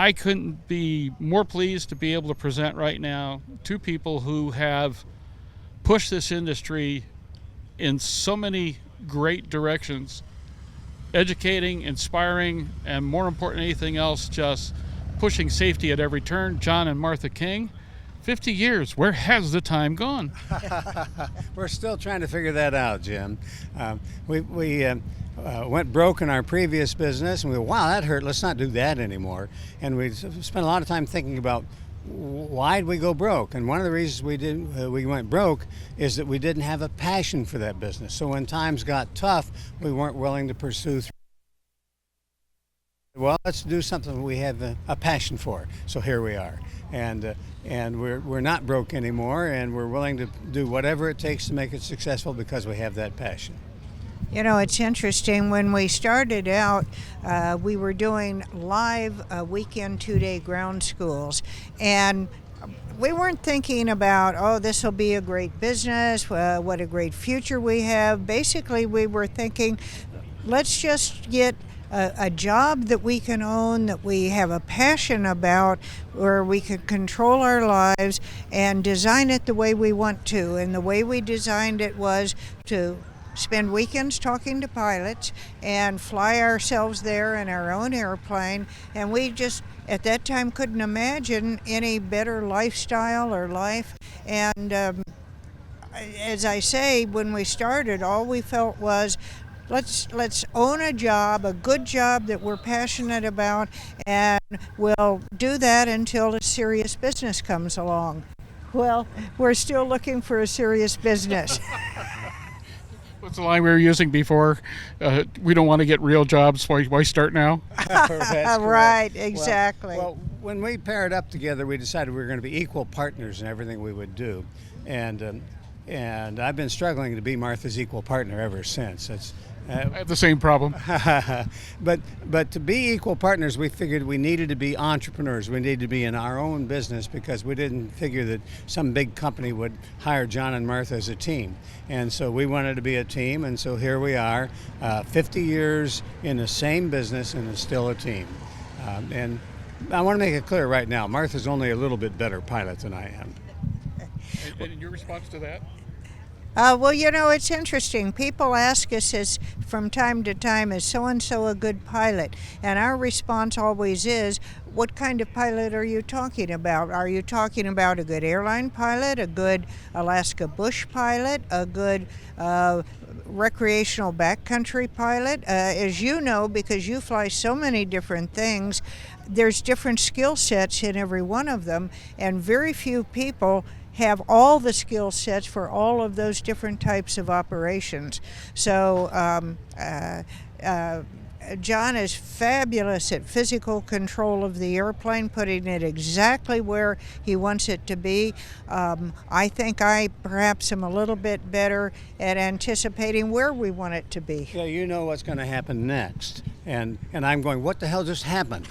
I couldn't be more pleased to be able to present right now two people who have pushed this industry in so many great directions, educating, inspiring, and more important than anything else, just pushing safety at every turn. John and Martha King. 50 years, where has the time gone? We're still trying to figure that out, Jim. We went broke in our previous business, and we wow, that hurt, let's not do that anymore. And we spent a lot of time thinking about why did we go broke? And one of the reasons we went broke is that we didn't have a passion for that business. So when times got tough, we weren't willing to pursue. Well, let's do something we have a passion for. So here we are, and we're not broke anymore, and we're willing to do whatever it takes to make it successful because we have that passion. You know, it's interesting. When we started out, we were doing live weekend 2-day ground schools, and we weren't thinking about, oh, this will be a great business, what a great future we have. Basically, we were thinking, let's just get a job that we can own, that we have a passion about, where we can control our lives and design it the way we want to. And the way we designed it was to spend weekends talking to pilots and fly ourselves there in our own airplane. And we just, at that time, couldn't imagine any better lifestyle or life. And as I say, when we started, all we felt was, let's own a job, a good job that we're passionate about, and we'll do that until a serious business comes along. Well, we're still looking for a serious business. What's the line we were using before? We don't want to get real jobs. Why start now? Right, exactly. Well, when we paired up together, we decided we were going to be equal partners in everything we would do, and I've been struggling to be Martha's equal partner ever since. I have the same problem. But to be equal partners, we figured we needed to be entrepreneurs. We needed to be in our own business because we didn't figure that some big company would hire John and Martha as a team. And so we wanted to be a team, and so here we are, 50 years in the same business and still a team. And I want to make it clear right now, Martha's only a little bit better pilot than I am. And your response to that? Well, you know, it's interesting. People ask us from time to time, is so-and-so a good pilot? And our response always is, what kind of pilot are you talking about? Are you talking about a good airline pilot, a good Alaska bush pilot, a good recreational backcountry pilot? As you know, because you fly so many different things, there's different skill sets in every one of them, and very few people have all the skill sets for all of those different types of operations. So John is fabulous at physical control of the airplane, putting it exactly where he wants it to be. I think I perhaps am a little bit better at anticipating where we want it to be. Yeah, you know what's going to happen next. And I'm going, what the hell just happened?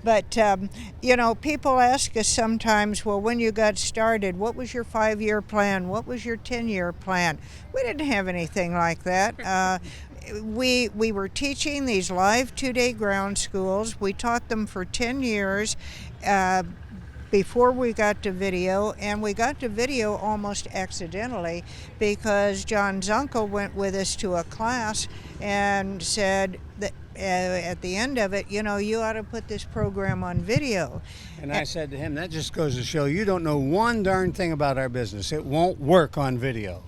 But, you know, people ask us sometimes, well, when you got started, what was your 5-year plan? What was your 10-year plan? We didn't have anything like that. We were teaching these live 2-day ground schools. We taught them for 10 years before we got to video, and we got to video almost accidentally because John's uncle went with us to a class and said that at the end of it, you know, you ought to put this program on video. And I said to him, that just goes to show you don't know one darn thing about our business. It won't work on video.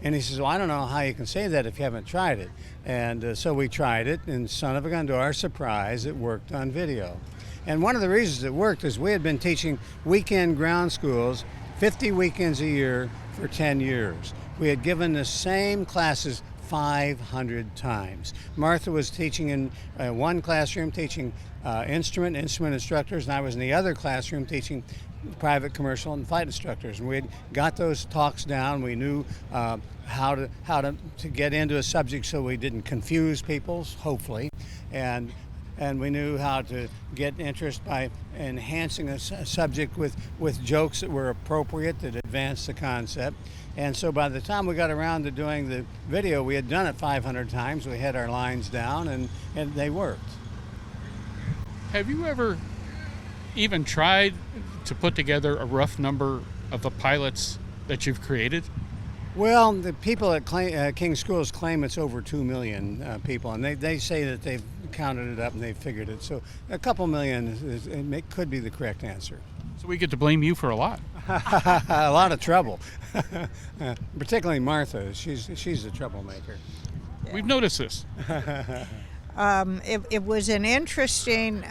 And he says, well, I don't know how you can say that if you haven't tried it. And so we tried it, and son of a gun, to our surprise, it worked on video. And one of the reasons it worked is we had been teaching weekend ground schools 50 weekends a year for 10 years. We had given the same classes 500 times. Martha was teaching in one classroom, teaching instrument instructors, and I was in the other classroom teaching private, commercial, and flight instructors. And we had got those talks down. We knew how to get into a subject so we didn't confuse people, hopefully, and we knew how to get interest by enhancing a subject with jokes that were appropriate, that advanced the concept. And so by the time we got around to doing the video, we had done it 500 times. We had our lines down, and they worked. Have you ever even tried to put together a rough number of the pilots that you've created? Well, the people at King Schools claim it's over 2 million people, and they say that they've counted it up and they've figured it. So a couple million could be the correct answer. So we get to blame you for a lot. A lot of trouble, particularly Martha. She's a troublemaker. We've noticed this. It was an interesting.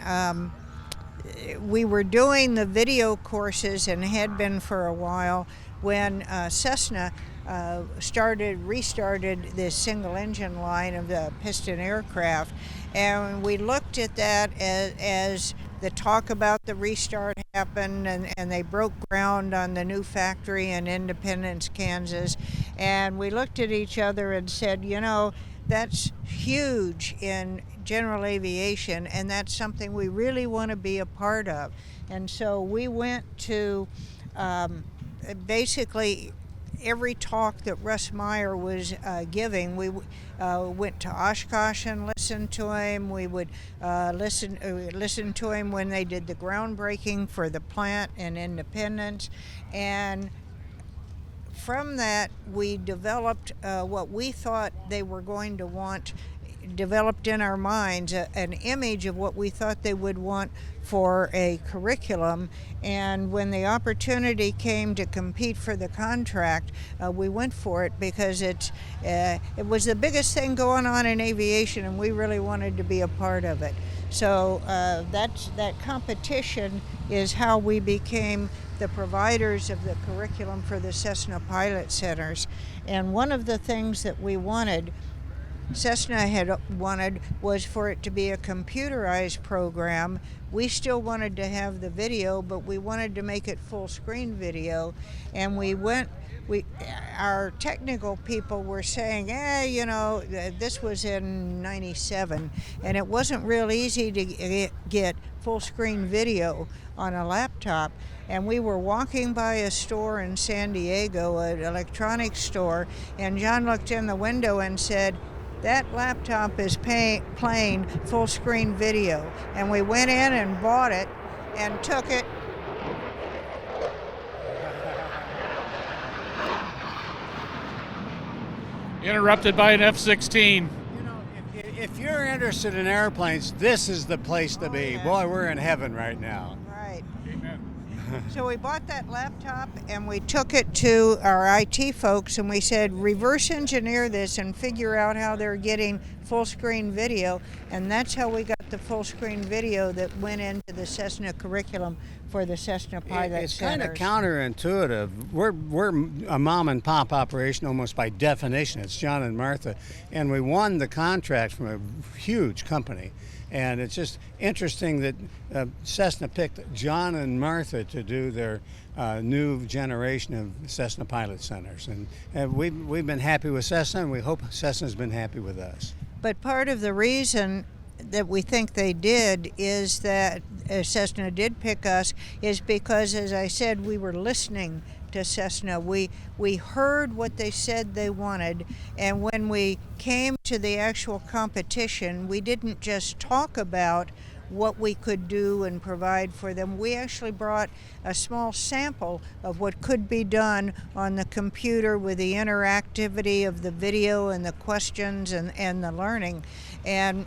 We were doing the video courses and had been for a while when Cessna restarted this single engine line of the piston aircraft, and we looked at that as the talk about the restart happened, and they broke ground on the new factory in Independence, Kansas, and we looked at each other and said, you know, that's huge in general aviation, and that's something we really want to be a part of. And so we went to basically every talk that Russ Meyer was giving. We went to Oshkosh and listened to him. We would listen to him when they did the groundbreaking for the plant in Independence, and from that we developed what we thought they were going to want, developed in our minds an image of what we thought they would want for a curriculum. And when the opportunity came to compete for the contract, we went for it because it was the biggest thing going on in aviation, and we really wanted to be a part of it. So that competition is how we became the providers of the curriculum for the Cessna pilot centers. And one of the things that we wanted, Cessna had wanted, was for it to be a computerized program. We still wanted to have the video, but we wanted to make it full screen video. And our technical people were saying, you know, this was in '97, and it wasn't real easy to get full screen video on a laptop. And we were walking by a store in San Diego, an electronics store, and John looked in the window and said, that laptop is playing full screen video. And we went in and bought it and took it. Interrupted by an F-16. You know, if you're interested in airplanes, this is the place to be. Yeah. Boy, we're in heaven right now. Right. Amen. So we bought that laptop and we took it to our IT folks and we said, reverse engineer this and figure out how they're getting full screen video. And that's how we got the full screen video that went into the Cessna curriculum for the Cessna pilot It's kind of centers. counterintuitive. We're a mom and pop operation almost by definition. It's John and Martha, and we won the contract from a huge company. And it's just interesting that Cessna picked John and Martha to do their new generation of Cessna pilot centers. And we've been happy with Cessna, and we hope Cessna's been happy with us. But part of the reason that we think they did is that Cessna did pick us is because, as I said, we were listening to Cessna. We heard what they said they wanted, and when we came to the actual competition, we didn't just talk about what we could do and provide for them. We actually brought a small sample of what could be done on the computer with the interactivity of the video and the questions and the learning. And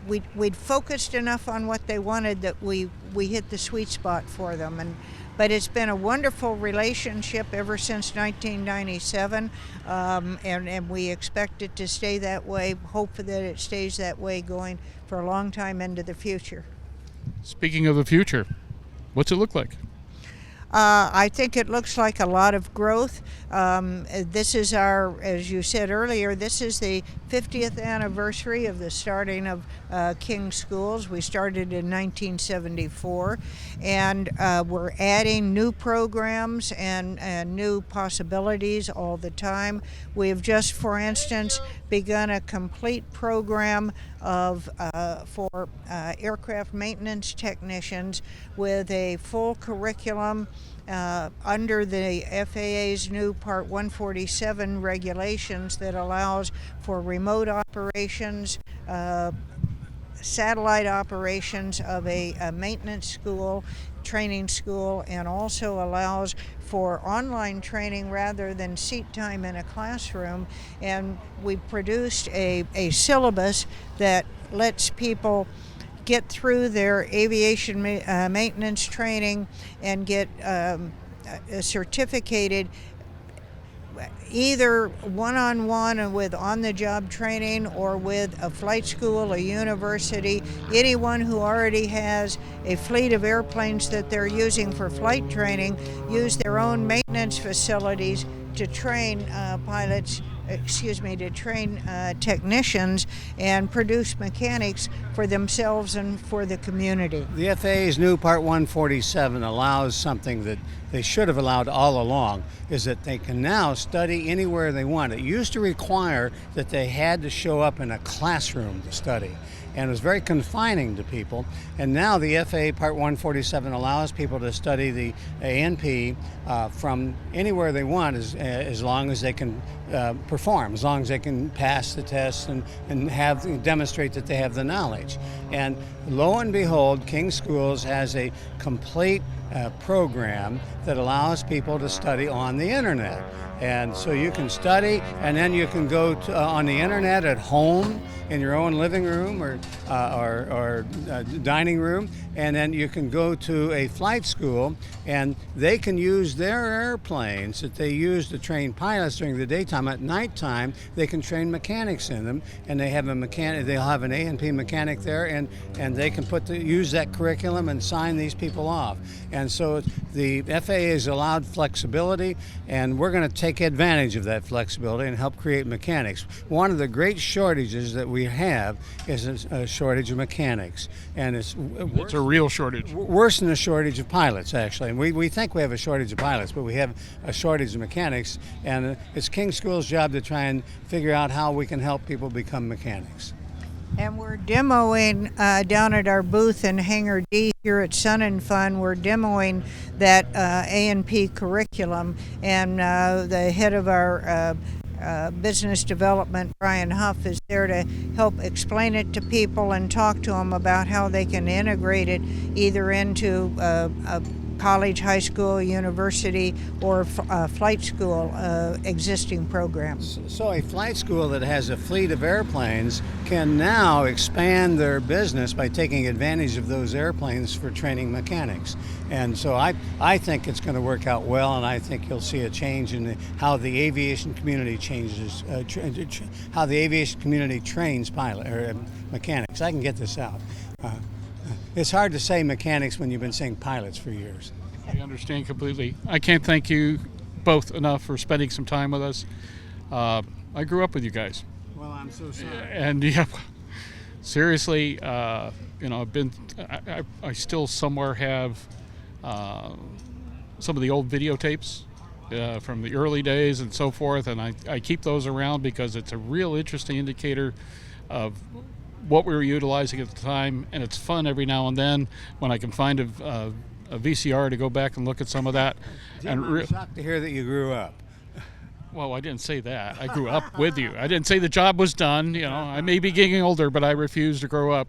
we'd focused enough on what they wanted that we hit the sweet spot for them. But it's been a wonderful relationship ever since 1997, and we expect it to stay that way, hope that it stays that way going for a long time into the future. Speaking of the future, what's it look like? I think it looks like a lot of growth. This is as you said earlier, this is the 50th anniversary of the starting of King Schools. We started in 1974, and we're adding new programs and new possibilities all the time. We've just, for instance, begun a complete program for aircraft maintenance technicians with a full curriculum under the FAA's new Part 147 regulations that allows for remote operations, satellite operations of a maintenance school, training school, and also allows for online training rather than seat time in a classroom. And we produced a syllabus that lets people get through their aviation maintenance training and get certificated either one-on-one with on-the-job training or with a flight school, a university. Anyone who already has a fleet of airplanes that they're using for flight training use their own maintenance facilities to train to train technicians and produce mechanics for themselves and for the community. The FAA's new Part 147 allows something that they should have allowed all along, is that they can now study anywhere they want. It used to require that they had to show up in a classroom to study, and it was very confining to people. And now the FAA Part 147 allows people to study the A&P from anywhere they want, as long as they can perform, as long as they can pass the test and demonstrate that they have the knowledge. And lo and behold, King Schools has a complete program that allows people to study on the internet. And so you can study, and then you can go on the internet at home in your own living room or dining room, and then you can go to a flight school, and they can use their airplanes that they use to train pilots during the daytime. At nighttime, they can train mechanics in them, and they have a mechanic. They'll have an A&P mechanic there, and they can use that curriculum and sign these people off. And so the FAA has allowed flexibility, and we're going to take advantage of that flexibility and help create mechanics. One of the great shortages that we have is a shortage of mechanics, and it's a real shortage. Worse than a shortage of pilots, actually. And we think we have a shortage of pilots, but we have a shortage of mechanics, and it's King School's job to try and figure out how we can help people become mechanics. And we're demoing down at our booth in Hangar D here at Sun and Fun. We're demoing that A&P curriculum, and the head of our business development, Brian Huff, is there to help explain it to people and talk to them about how they can integrate it either into a college, high school, university, or flight school existing programs. So a flight school that has a fleet of airplanes can now expand their business by taking advantage of those airplanes for training mechanics. And so I think it's going to work out well, and I think you'll see a change in how the aviation community changes, how the aviation community trains mechanics. I can get this out. It's hard to say mechanics when you've been saying pilots for years. I understand completely. I can't thank you both enough for spending some time with us. I grew up with you guys. Well, I'm so sorry. And yeah, seriously, I've been. I still somewhere have some of the old videotapes from the early days and so forth, and I keep those around because it's a real interesting indicator of what we were utilizing at the time, and it's fun every now and then when I can find a VCR to go back and look at some of that. Jim, I'm shocked to hear that you grew up. Well, I didn't say that. I grew up with you. I didn't say the job was done. I may be getting older, but I refuse to grow up.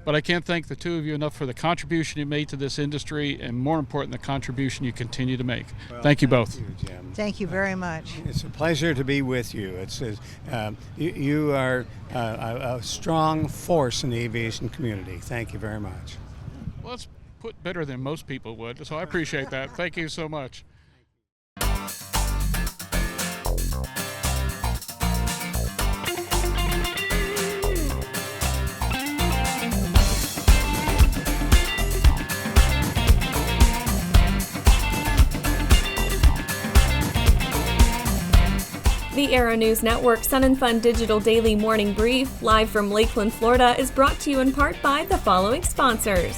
But I can't thank the two of you enough for the contribution you made to this industry, and more important, the contribution you continue to make. Well, thank you both. Thank you, Jim. Thank you very much. It's a pleasure to be with you. You are a strong force in the aviation community. Thank you very much. Well, that's put better than most people would, so I appreciate that. Thank you so much. The Aero News Network Sun and Fun Digital Daily Morning Brief, live from Lakeland, Florida, is brought to you in part by the following sponsors.